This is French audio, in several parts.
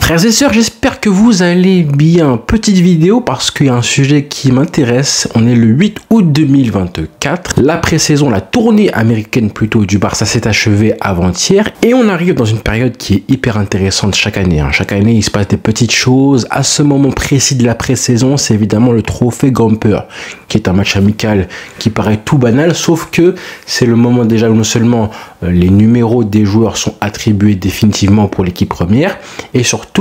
Frères et sœurs, j'espère que vous allez bien. Petite vidéo parce qu'il y a un sujet qui m'intéresse. On est le 8 août 2024. La pré-saison, la tournée américaine plutôt du Barça s'est achevée avant-hier. Et on arrive dans une période qui est hyper intéressante chaque année. Chaque année, il se passe des petites choses. À ce moment précis de la pré-saison, c'est évidemment le trophée Gamper, qui est un match amical qui paraît tout banal. Sauf que c'est le moment déjà où non seulement les numéros des joueurs sont attribués définitivement pour l'équipe première. Et surtout,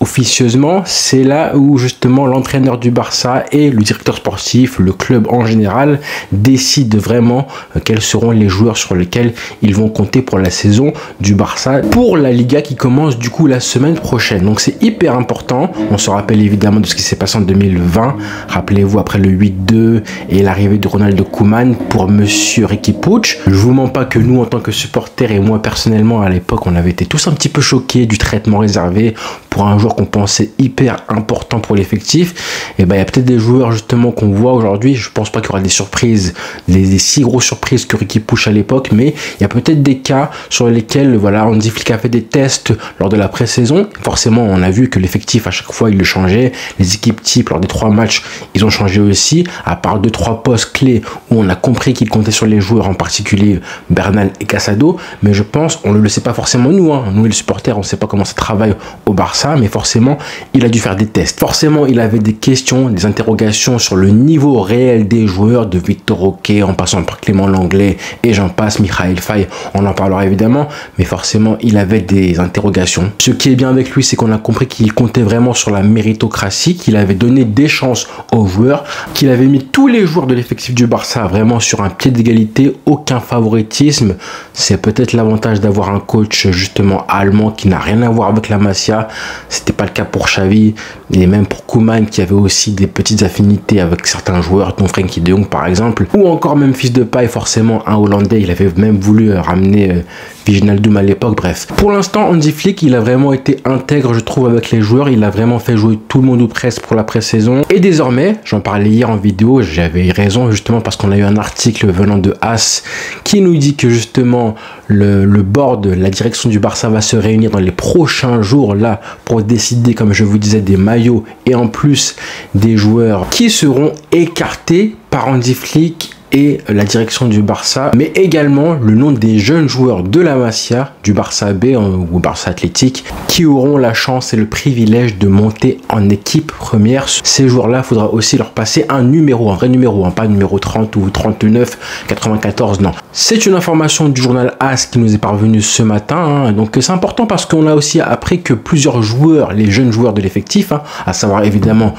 officieusement, c'est là où justement l'entraîneur du Barça et le directeur sportif, le club en général, décident vraiment quels seront les joueurs sur lesquels ils vont compter pour la saison du Barça, pour la Liga qui commence du coup la semaine prochaine. Donc c'est hyper important. On se rappelle évidemment de ce qui s'est passé en 2020. Rappelez-vous après le 8-2 et l'arrivée de Ronald Koeman pour monsieur Riqui Puig. Je vous mens pas que nous, en tant que supporters et moi personnellement à l'époque, on avait été tous un petit peu choqués du traitement réservé pour un joueur qu'on pensait hyper important pour l'effectif. Et ben il y a peut-être des joueurs justement qu'on voit aujourd'hui. Je pense pas qu'il y aura des surprises, des si grosses surprises que Riqui Puig à l'époque, mais il y a peut-être des cas sur lesquels voilà, Hansi Flick a fait des tests lors de la pré-saison. Forcément, on a vu que l'effectif à chaque fois il le changeait. Les équipes types lors des 3 matchs, ils ont changé aussi, à part 2-3 postes clés où on a compris qu'il comptait sur les joueurs, en particulier Bernal et Casado. Mais je pense, on ne le sait pas forcément nous, nous les supporters, on ne sait pas comment ça travaille au Barça, mais forcément il a dû faire des tests. Forcément il avait des questions, des interrogations sur le niveau réel des joueurs, de Victor Roque en passant par Clément Lenglet et j'en passe, Mikhail Faye, on en parlera évidemment, mais forcément il avait des interrogations. Ce qui est bien avec lui, c'est qu'on a compris qu'il comptait vraiment sur la méritocratie, qu'il avait donné des chances aux joueurs, qu'il avait mis tous les joueurs de l'effectif du Barça vraiment sur un pied d'égalité, aucun favoritisme. C'est peut-être l'avantage d'avoir un coach justement allemand qui n'a rien à voir avec la Masia. C'était pas le cas pour Xavi et même pour Koeman qui avait aussi des petites affinités avec certains joueurs, dont Frenkie de Jong par exemple, ou encore même fils de paille, forcément un Hollandais. Il avait même voulu ramener Wijnaldum à l'époque. Bref, pour l'instant Hansi Flick il a vraiment été intègre je trouve avec les joueurs. Il a vraiment fait jouer tout le monde ou presque pour la pré-saison, et désormais, j'en parlais hier en vidéo, j'avais raison justement parce qu'on a eu un article venant de AS qui nous dit que justement le board, la direction du Barça va se réunir dans les prochains jours là pour décider, comme je vous disais, des maillots et en plus des joueurs qui seront écartés par Hansi Flick et la direction du Barça, mais également le nom des jeunes joueurs de la Masia, du Barça B ou Barça Athletic, qui auront la chance et le privilège de monter en équipe première. Ces joueurs-là, il faudra aussi leur passer un numéro, un vrai numéro, pas un numéro 30 ou 39, 94, non. C'est une information du journal AS qui nous est parvenue ce matin, donc c'est important parce qu'on a aussi appris que plusieurs joueurs, les jeunes joueurs de l'effectif, à savoir évidemment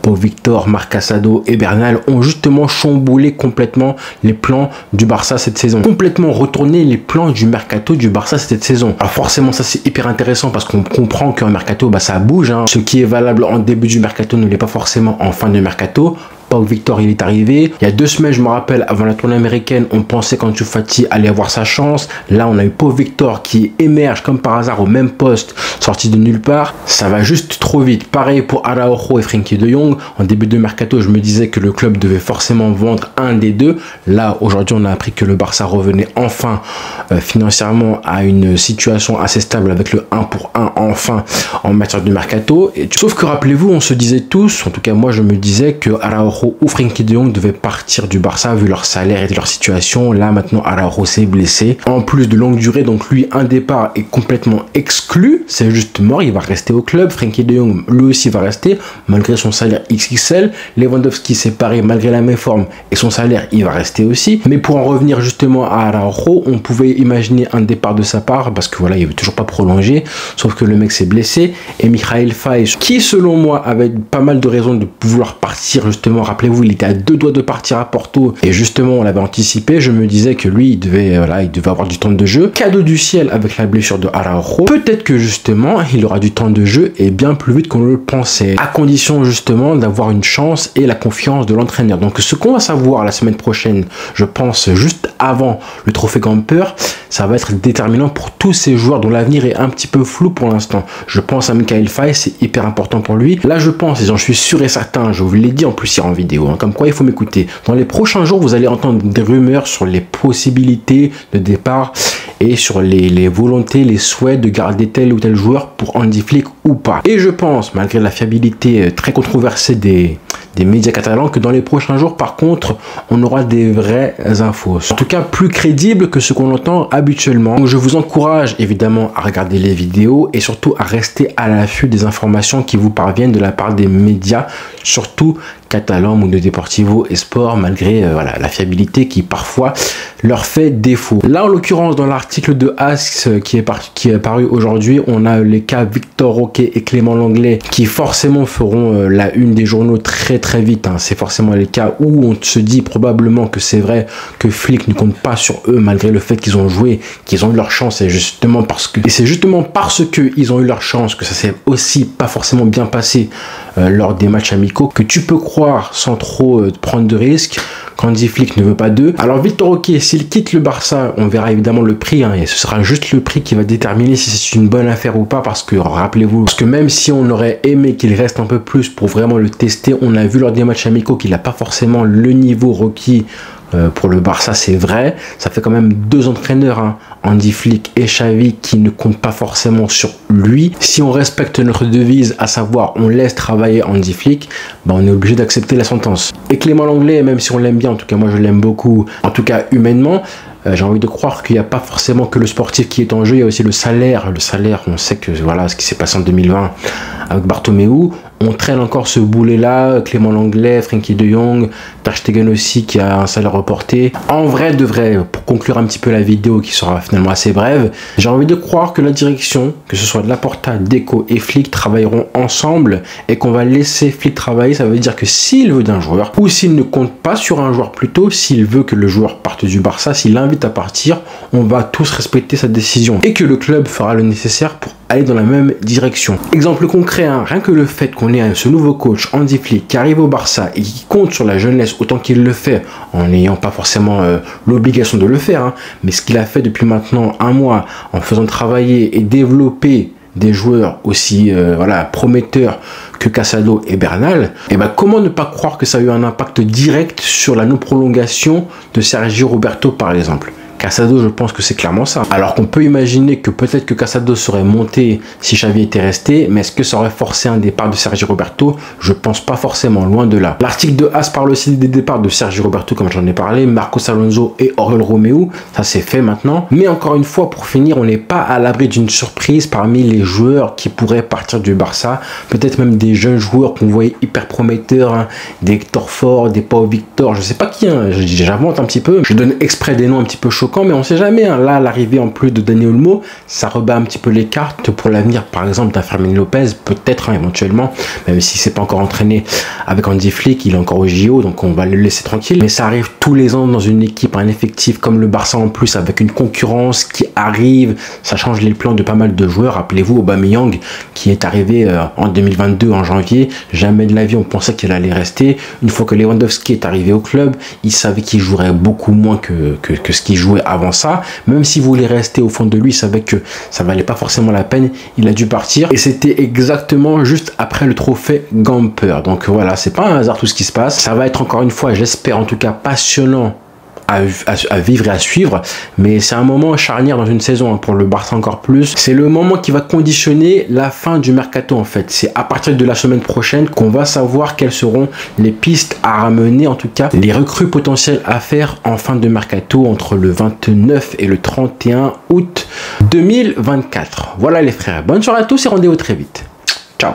Pau Victor, Marc Casado et Bernal, ont justement chamboulé complètement les plans du Barça cette saison, complètement retourné les plans du mercato du Barça cette saison. Alors forcément ça c'est hyper intéressant parce qu'on comprend qu'un mercato ça bouge, ce qui est valable en début du mercato ne l'est pas forcément en fin de mercato. Pau Victor il est arrivé il y a 2 semaines, je me rappelle, avant la tournée américaine, on pensait qu'Ansu Fati allait avoir sa chance. Là on a eu Pau Victor qui émerge comme par hasard au même poste, sorti de nulle part. Ça va juste trop vite. Pareil pour Araujo et Frenkie de Jong. En début de mercato je me disais que le club devait forcément vendre un des deux. Là aujourd'hui on a appris que le Barça revenait enfin financièrement à une situation assez stable avec le 1 pour 1 enfin en matière de mercato. Sauf que rappelez-vous, on se disait tous, en tout cas moi je me disais, que Araujo ou Frenkie de Jong devaient partir du Barça vu leur salaire et leur situation. Là maintenant Araujo s'est blessé, en plus de longue durée, donc lui un départ est complètement exclu, c'est juste mort, il va rester au club. Frenkie de Jong lui aussi va rester malgré son salaire XXL. Lewandowski séparé malgré la méforme et son salaire, il va rester aussi. Mais pour en revenir justement à Araujo, on pouvait imaginer un départ de sa part parce que voilà, il veut toujours pas prolonger, sauf que le mec s'est blessé. Et Mikhail Faye, qui selon moi avait pas mal de raisons de vouloir partir justement, rappelez-vous, il était à 2 doigts de partir à Porto et justement on l'avait anticipé. Je me disais que lui il devait avoir du temps de jeu. Cadeau du ciel avec la blessure de Araujo, peut-être que justement il aura du temps de jeu et bien plus vite qu'on le pensait, à condition justement d'avoir une chance et la confiance de l'entraîneur. Donc ce qu'on va savoir la semaine prochaine, je pense juste avant le trophée Gamper, ça va être déterminant pour tous ces joueurs dont l'avenir est un petit peu flou pour l'instant. Je pense à Mikhail Faye, c'est hyper important pour lui. Là je pense, et j'en suis sûr et certain, je vous l'ai dit en plus hier en vidéo, hein, comme quoi il faut m'écouter. Dans les prochains jours, vous allez entendre des rumeurs sur les possibilités de départ et sur les volontés, les souhaits de garder tel ou tel joueur pour Hansi Flick ou pas. Et je pense, malgré la fiabilité très controversée des médias catalans, que dans les prochains jours, par contre, on aura des vraies infos. En tout cas, plus crédibles que ce qu'on entend habituellement. Donc, je vous encourage évidemment à regarder les vidéos et surtout à rester à l'affût des informations qui vous parviennent de la part des médias, surtout catalans, Mundo Deportivo et Sport, malgré voilà, la fiabilité qui parfois leur fait défaut. Là, en l'occurrence, dans l'article de AS qui est paru aujourd'hui, on a les cas Victor Roque et Clément Lenglet qui forcément feront la une des journaux très vite. Hein. C'est forcément les cas où on se dit probablement que c'est vrai que Flick ne compte pas sur eux malgré le fait qu'ils ont joué, qu'ils ont eu leur chance, et c'est justement parce que ils ont eu leur chance que ça s'est aussi pas forcément bien passé lors des matchs amicaux, que tu peux croire sans trop prendre de risques qu'Hansi Flick ne veut pas d'eux. Alors Victor Roque, s'il quitte le Barça, on verra évidemment le prix, hein, et ce sera juste le prix qui va déterminer si c'est une bonne affaire ou pas, parce que rappelez-vous, parce que même si on aurait aimé qu'il reste un peu plus pour vraiment le tester, on a vu lors des matchs amicaux qu'il n'a pas forcément le niveau requis pour le Barça, c'est vrai. Ça fait quand même 2 entraîneurs, hein, Hansi Flick et Xavi, qui ne comptent pas forcément sur lui. Si on respecte notre devise, à savoir on laisse travailler Hansi Flick, ben on est obligé d'accepter la sentence. Et Clément Lenglet, même si on l'aime bien, en tout cas moi je l'aime beaucoup, en tout cas humainement, j'ai envie de croire qu'il n'y a pas forcément que le sportif qui est en jeu, il y a aussi le salaire. Le salaire, on sait que voilà ce qui s'est passé en 2020 avec Bartomeu. On traîne encore ce boulet-là, Clément Lenglet, Frenkie de Jong, Ter Stegen aussi qui a un salaire reporté. En vrai de vrai, pour conclure un petit peu la vidéo qui sera finalement assez brève, j'ai envie de croire que la direction, que ce soit de Laporta, Deco et Flick, travailleront ensemble et qu'on va laisser Flick travailler. Ça veut dire que s'il veut d'un joueur, ou s'il ne compte pas sur un joueur plutôt, s'il veut que le joueur parte du Barça, s'il l'invite à partir, on va tous respecter sa décision et que le club fera le nécessaire pour aller dans la même direction. Exemple concret, hein, rien que le fait qu'on ait ce nouveau coach Hansi Flick qui arrive au Barça et qui compte sur la jeunesse autant qu'il le fait, en n'ayant pas forcément l'obligation de le faire, hein, mais ce qu'il a fait depuis maintenant 1 mois en faisant travailler et développer des joueurs aussi voilà, prometteurs que Casado et Bernal, et ben comment ne pas croire que ça a eu un impact direct sur la non-prolongation de Sergio Roberto par exemple. Casado, je pense que c'est clairement ça. Alors qu'on peut imaginer que peut-être que Casado serait monté si Xavi était resté, mais est-ce que ça aurait forcé un départ de Sergio Roberto? Je pense pas forcément, loin de là. L'article de AS parle aussi des départs de Sergio Roberto, comme j'en ai parlé, Marcos Alonso et Oriol Romeu, ça c'est fait maintenant. Mais encore une fois, pour finir, on n'est pas à l'abri d'une surprise parmi les joueurs qui pourraient partir du Barça, peut-être même des jeunes joueurs qu'on voyait hyper prometteurs, hein, des Hector Ford, des Pau Victor, je sais pas qui, hein, j'invente un petit peu, je donne exprès des noms un petit peu chauds, mais on sait jamais, hein. Là l'arrivée en plus de Dani Olmo, ça rebat un petit peu les cartes pour l'avenir par exemple d'un Fermin Lopez, peut-être, hein, éventuellement, même si c'est pas encore entraîné avec Hansi Flick, il est encore au JO, donc on va le laisser tranquille. Mais ça arrive tous les ans dans une équipe, un effectif comme le Barça en plus, avec une concurrence qui arrive, ça change les plans de pas mal de joueurs. Rappelez-vous Aubameyang qui est arrivé en 2022 en janvier, jamais de la vie on pensait qu'il allait rester. Une fois que Lewandowski est arrivé au club, il savait qu'il jouerait beaucoup moins que ce qu'il jouait avant ça, même s'il voulait rester au fond de lui, il savait que ça valait pas forcément la peine, il a dû partir, et c'était exactement juste après le trophée Gamper. Donc voilà, c'est pas un hasard tout ce qui se passe, ça va être encore une fois, j'espère en tout cas, passionnant à vivre et à suivre, mais c'est un moment charnière dans une saison, hein, pour le Barça encore plus. C'est le moment qui va conditionner la fin du mercato en fait. C'est à partir de la semaine prochaine qu'on va savoir quelles seront les pistes à ramener, en tout cas les recrues potentielles à faire en fin de mercato entre le 29 et le 31 août 2024. Voilà les frères, bonne soirée à tous et rendez-vous très vite. Ciao.